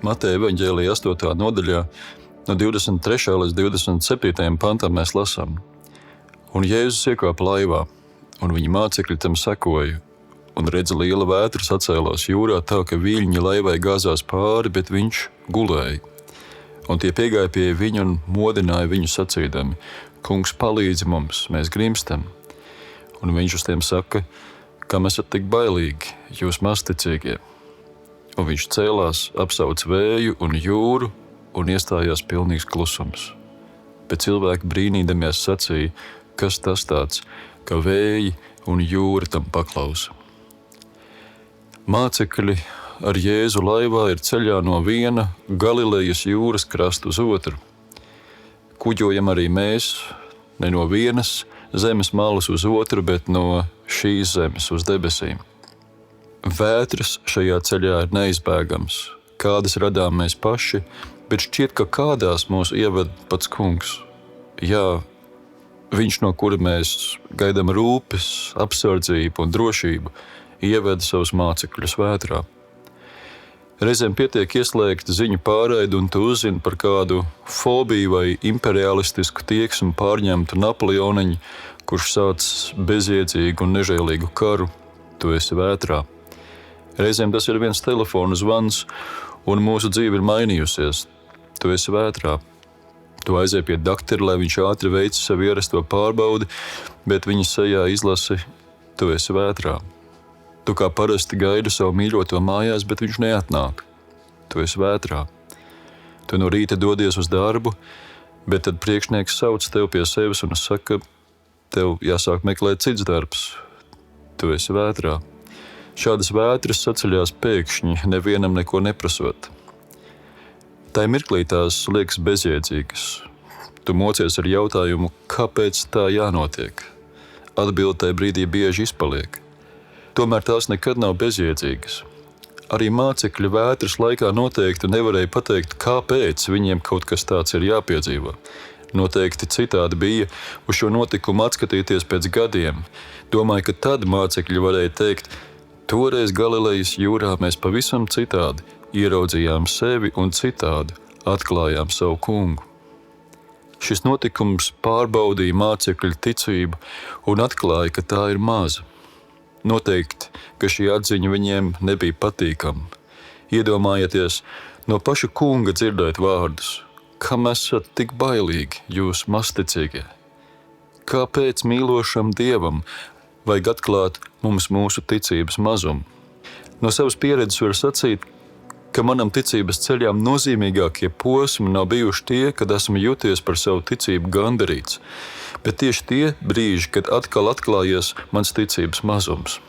Mateja evaņģēlija 8. nodaļā, no 23. līdz 27. pantam mēs lasām. Un Jēzus iekāpa laivā, un viņa mācekļi tam sekoja. Un redz, liela vētra sacēlās jūrā tā, ka viļņi laivai gāzās pāri, bet viņš gulēja. Un tie piegāja pie viņa un modināja viņu sacīdami: Kungs, palīdzi mums, mēs grimstam. Un viņš uz tiem saka: Kam esat tik bailīgi, jūs mazticīgie? Un viņš cēlās, apsauc vēju un jūru, un iestājās pilnīgs klusums. Bet cilvēki brīnīdamies sacīja: Kas tas tāds, ka vēji un jūra tam paklausa? Mācekļi ar Jēzu laivā ir ceļā no viena Galilejas jūras krasta uz otru. Kuģojam arī mēs, ne no vienas zemes malas uz otru, bet no šīs zemes uz debesīm. Vētras šajā ceļā ir neizbēgams, kādas radām mēs paši, bet šķiet, ka kādās mūs ieved pats Kungs. Jā, viņš, no kura mēs gaidām rūpes, apsardzību un drošību, ieveda savus mācekļus vētrā. Reizēm pietiek ieslēgt ziņu pārraidi, un tu uzzini par kādu fobiju vai imperialistisku tieksmu pārņemtu Napoleoniņu, kurš sāc bezjēdzīgu un nežēlīgu karu. Tu esi vētrā. Reizēm tas ir viens telefona zvans, un mūsu dzīve ir mainījusies. Tu esi vētrā. Tu aizej pie doktora, lai viņš ātri veic savu ierasto pārbaudi, bet viņa sejā izlasi: Tu esi vētrā. Tu kā parasti gaidi savu mīļoto mājās, bet viņš neatnāk. Tu esi vētrā. Tu no rīta dodies uz darbu, bet tad priekšnieks sauc tev pie sevis un saka: Tev jāsāk meklēt cits darbs. Tu esi vētrā. Šādas vētras saceļās pēkšņi, nevienam neko neprasot. Tai mirklī tās liekas bezjēdzīgas. Tu mocies ar jautājumu, kāpēc tā jānotiek. Atbilde tai brīdī bieži izpaliek. Tomēr tās nekad nav bezjēdzīgas. Arī mācekļi vētras laikā noteikti nevarēja pateikt, kāpēc viņiem kaut kas tāds ir jāpiedzīvo. Noteikti citādi bija uz šo notikumu atskatīties pēc gadiem. Domāju, ka tad mācekļi varēja teikt: Toreiz Galilejas jūrā mēs pavisam citādi ieraudzījām sevi un citādi atklājām savu Kungu. Šis notikums pārbaudīja mācekļu ticību un atklāja, ka tā ir maza. Noteikti, ka šī atziņa viņiem nebija patīkama. Iedomājieties, no paša Kunga dzirdēt vārdus: Kam esat tik bailīgi, jūs mazticīgie? Kāpēc mīlošam Dievam vajag atklāt mums mūsu ticības mazumu? No savas pieredzes var sacīt, ka manam ticības ceļām nozīmīgākie posmi nav bijuši tie, kad esmu jūties par savu ticību gandarīts, bet tieši tie brīži, kad atkal atklājies mans ticības mazums.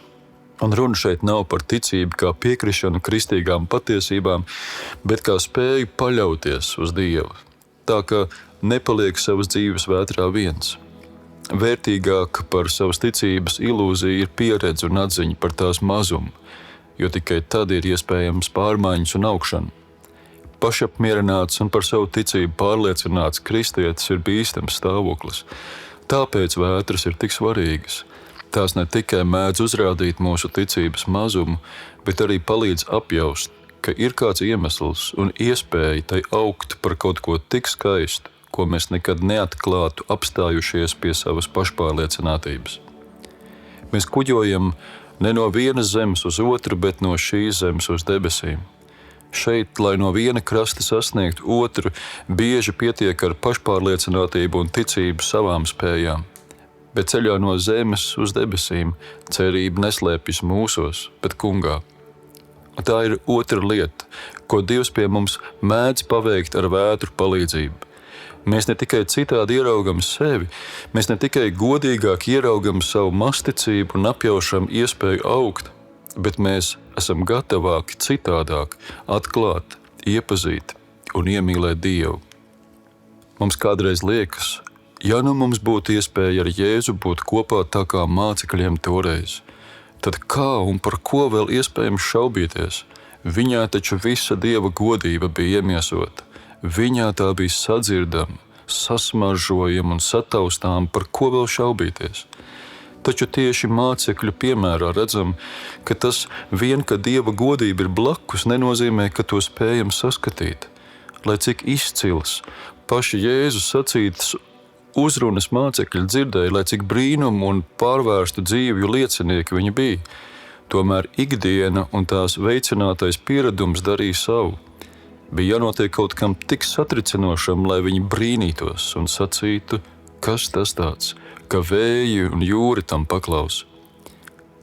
Un runa šeit nav par ticību kā piekrišanu kristīgām patiesībām, bet kā spēju paļauties uz Dievu, tā ka nepaliek savas dzīves vētrā viens. Vērtīgāk par savas ticības ilūziju ir pieredze un atziņa par tās mazumu, jo tikai tad ir iespējams pārmaiņas un augšana. Pašapmierināts un par savu ticību pārliecināts kristietis ir bīstams stāvoklis. Tāpēc vētras ir tik svarīgas. Tās ne tikai mēdz uzrādīt mūsu ticības mazumu, bet arī palīdz apjaust, ka ir kāds iemesls un iespēja tai augt par kaut ko tik skaistu, ko mēs nekad neatklātu apstājušies pie savas pašpārliecinātības. Mēs kuģojam ne no vienas zemes uz otru, bet no šīs zemes uz debesīm. Šeit, lai no viena krasta sasniegtu otru, bieži pietiek ar pašpārliecinātību un ticību savām spējām. Bet ceļā no zemes uz debesīm cerība neslēpjas mūsos, bet Kungā. Tā ir otra lieta, ko Dievs pie mums mēdz paveikt ar vētru palīdzību. Mēs ne tikai citādi ieraugam sevi, mēs ne tikai godīgāk ieraugam savu masticību un apjaušam iespēju augt, bet mēs esam gatavāki citādāk atklāt, iepazīt un iemīlēt Dievu. Mums kādreiz liekas, ja nu mums būtu iespēja ar Jēzu būt kopā tā kā mācekļiem toreiz, tad kā un par ko vēl iespējams šaubīties? Viņā taču visa Dieva godība bija iemiesota. Viņā tā bija sadzirdama, sasmaržojama un sataustām, par ko vēl šaubīties. Taču tieši mācekļu piemērā redzam, ka tas vien, ka Dieva godība ir blakus, nenozīmē, ka to spējam saskatīt. Lai cik izcils paši Jēzus sacītas uzrunas mācekļi dzirdēja, lai cik brīnumu un pārvērstu dzīvju liecinieki viņi bija, tomēr ikdiena un tās veicinātais pieredums darīja savu. Bija jānotiek kaut kam tik satricinošam, lai viņi brīnītos un sacītu, kas tas tāds, ka vēji un jūri tam paklausa.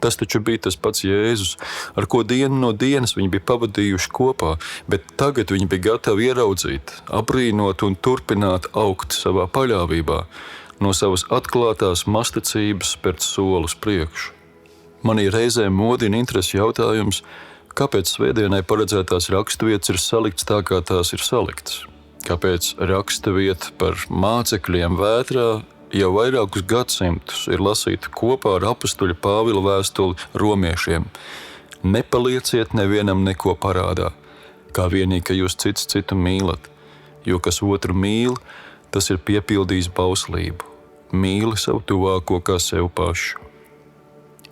Tas taču bija tas pats Jēzus, ar ko dienu no dienas viņi bija pavadījuši kopā, bet tagad viņi bija gatavi ieraudzīt, abrīnot un turpināt augt savā paļāvībā, no savas atklātās masticības spērt soli uz priekšu. Manī reizēm modina interesi jautājums, kāpēc svētdienai paredzētās raksturvietas ir saliktas tā, kā tās ir saliktas? Kāpēc raksturvieta par mācekļiem vētrā jau vairākus gadsimtus ir lasīta kopā ar apustuļa Pāvila vēstuli romiešiem? Nepalieciet nevienam neko parādā, kā vienīgi, ka jūs cits citu mīlat, jo kas otru mīl, tas ir piepildījis bauslību. Mīli savu tuvāko kā sev pašu.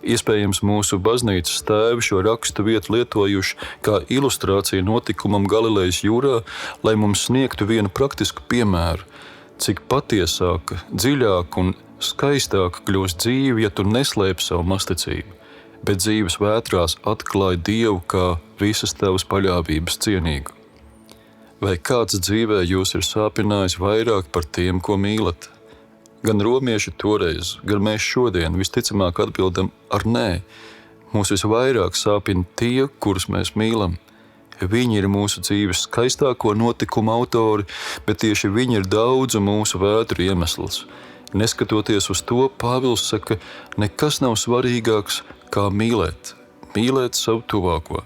Iespējams, mūsu baznīcas tēvi šo rakstu vietu lietojuši kā ilustrāciju notikumam Galilejas jūrā, lai mums sniegtu vienu praktisku piemēru, cik patiesāka, dziļāka un skaistāka kļūst dzīve, ja tu neslēpi savu masticību, bet dzīves vētrās atklāj Dievu kā visas tavas paļāvības cienīgu. Vai kāds dzīvē jūs ir sāpinājis vairāk par tiem, ko mīlat? Gan romieši toreiz, gan mēs šodien visticamāk atbildam ar nē. Mūs visvairāk sāpina tie, kurus mēs mīlam. Viņi ir mūsu dzīves skaistāko notikumu autori, bet tieši viņi ir daudzu mūsu vētru iemesls. Neskatoties uz to, Pāvils saka, nekas nav svarīgāks kā mīlēt. Mīlēt savu tuvāko.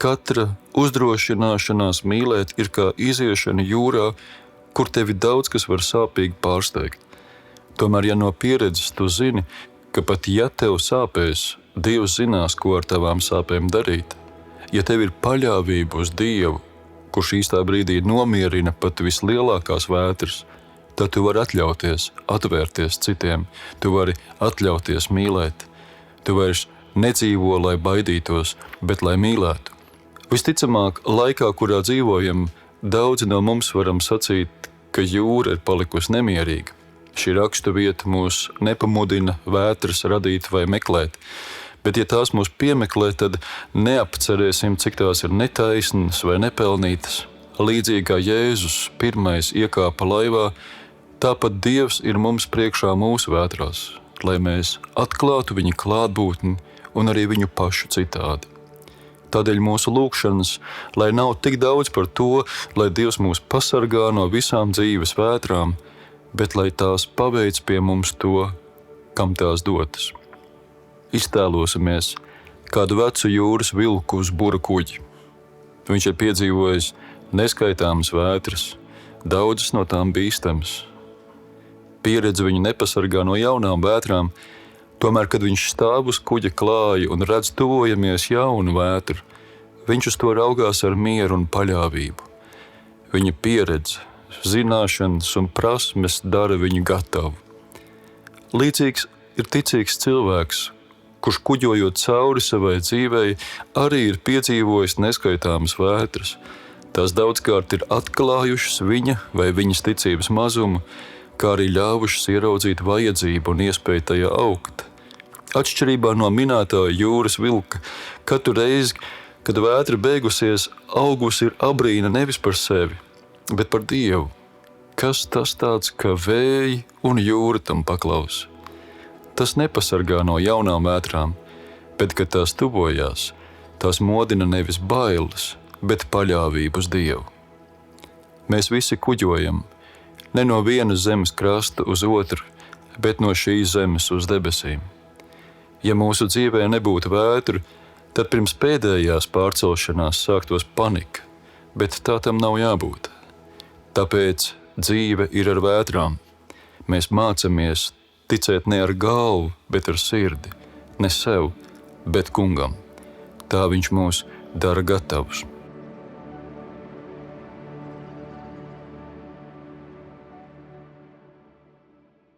Katra uzdrošināšanās mīlēt ir kā iziešana jūrā, kur tevi daudz kas var sāpīgi pārsteigt. Tomēr, ja no pieredzes tu zini, ka pat ja tev sāpēs, Dievs zinās, ko ar tavām sāpēm darīt. Ja tev ir paļāvība uz Dievu, kurš īstā brīdī nomierina pat vislielākās vētras, tad tu vari atļauties, atvērties citiem, tu vari atļauties mīlēt. Tu vairs nedzīvo, lai baidītos, bet lai mīlētu. Visticamāk, laikā, kurā dzīvojam, daudzi no mums varam sacīt, ka jūra ir palikusi nemierīga. Šī raksturvieta mūs nepamudina vētras radīt vai meklēt, bet ja tās mūs piemeklē, tad neapcerēsim, cik tās ir netaisnas vai nepelnītas. Līdzīgi kā Jēzus pirmais iekāpa laivā, tāpat Dievs ir mums priekšā mūsu vētrās, lai mēs atklātu viņa klātbūtni un arī viņu pašu citādi. Tādēļ mūsu lūgšanas, lai nav tik daudz par to, lai Dievs mūs pasargā no visām dzīves vētrām, bet lai tās paveic pie mums to, kam tās dotas. Iztēlosimies kādu vecu jūras vilku uz bura kuģi. Viņš ir piedzīvojis neskaitāmas vētras, daudzas no tām bīstamas. Pieredze viņu nepasargā no jaunām vētrām, tomēr, kad viņš stāv uz kuģa klāja un redz tuvojamies jaunu vētru, viņš uz to raugās ar mieru un paļāvību. Viņa pieredze, zināšanas un prasmes dara viņu gatavu. Līdzīgs ir ticīgs cilvēks, kurš kuģojot cauri savai dzīvei, arī ir piedzīvojis neskaitāmas vētras. Tās daudzkārt ir atklājušas viņa vai viņas ticības mazumu, kā arī ļāvušas ieraudzīt vajadzību un iespēju tajā augt. Atšķirībā no minētā jūras vilka, katru reizi, kad vētra beigusies, augusi ir abrīna nevis par sevi, bet par Dievu. Kas tas tāds, ka vēji un jūra tam paklausa? Tas nepasargā no jaunām vētrām, bet, kad tās tuvojās, tās modina nevis bailes, bet paļāvību uz Dievu. Mēs visi kuģojam, ne no vienas zemes krasta uz otru, bet no šīs zemes uz debesīm. Ja mūsu dzīvē nebūtu vētru, tad pirms pēdējās pārcelšanās sāktos panika, bet tā tam nav jābūt. Tāpēc dzīve ir ar vētrām. Mēs mācamies ticēt ne ar galvu, bet ar sirdi, ne sev, bet Kungam. Tā viņš mūs dara gatavus.